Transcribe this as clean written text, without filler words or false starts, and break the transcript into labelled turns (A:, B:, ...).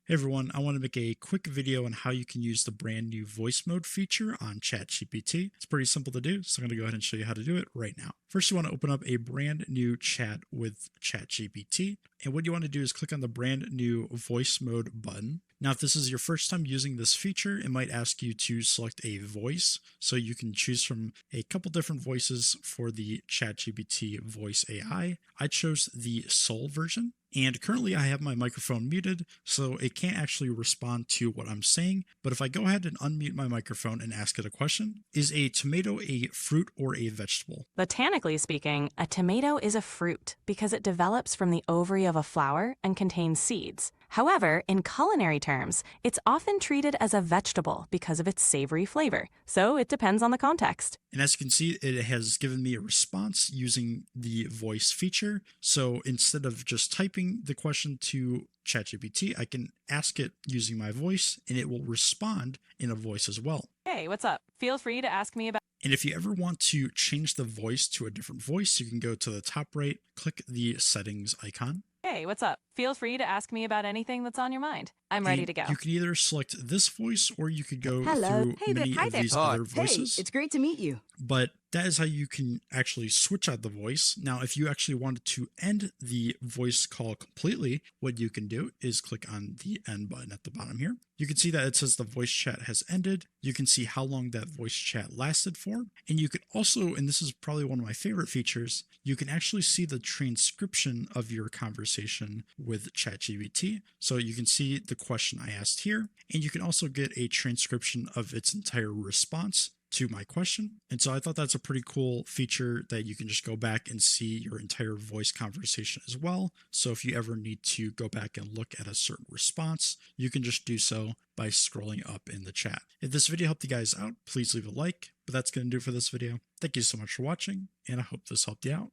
A: Hey everyone, I want to make a quick video on how you can use the brand new voice mode feature on ChatGPT. It's pretty simple to do, so I'm going to go ahead and show you how to do it right now. First, you want to open up a brand new chat with ChatGPT, and what you want to do is click on the brand new voice mode button. Now, if this is your first time using this feature, it might ask you to select a voice, so you can choose from a couple different voices for the ChatGPT voice AI. I chose the Soul version. And currently I have my microphone muted, so it can't actually respond to what I'm saying. But if I go ahead and unmute my microphone and ask it a question, is a tomato a fruit or a vegetable?
B: Botanically speaking, a tomato is a fruit because it develops from the ovary of a flower and contains seeds. However, in culinary terms, it's often treated as a vegetable because of its savory flavor, so it depends on the context.
A: And as you can see, it has given me a response using the voice feature. So instead of just typing the question to ChatGPT, I can ask it using my voice and it will respond in a voice as well.
B: Hey, what's up? Feel free to ask me about.
A: And if you ever want to change the voice to a different voice, you can go to the top right, click the settings icon.
B: Hey, what's up? Feel free to ask me about anything that's on your mind. I'm ready to go.
A: You can either select this voice or you could go
C: Hello.
A: through
C: Hey there.
A: many
C: Hi
A: of
C: there.
A: these
C: Hi.
A: other voices.
C: Hey, it's great to meet you.
A: But that is how you can actually switch out the voice. Now, if you actually wanted to end the voice call completely, what you can do is click on the end button at the bottom here. You can see that it says the voice chat has ended. You can see how long that voice chat lasted for. And you can also, and this is probably one of my favorite features, you can actually see the transcription of your conversation with ChatGPT. So you can see the question I asked here, and you can also get a transcription of its entire response to my question. And so I thought that's a pretty cool feature that you can just go back and see your entire voice conversation as well. So if you ever need to go back and look at a certain response, you can just do so by scrolling up in the chat. If this video helped you guys out, please leave a like. But that's going to do it for this video. Thank you so much for watching, and I hope this helped you out.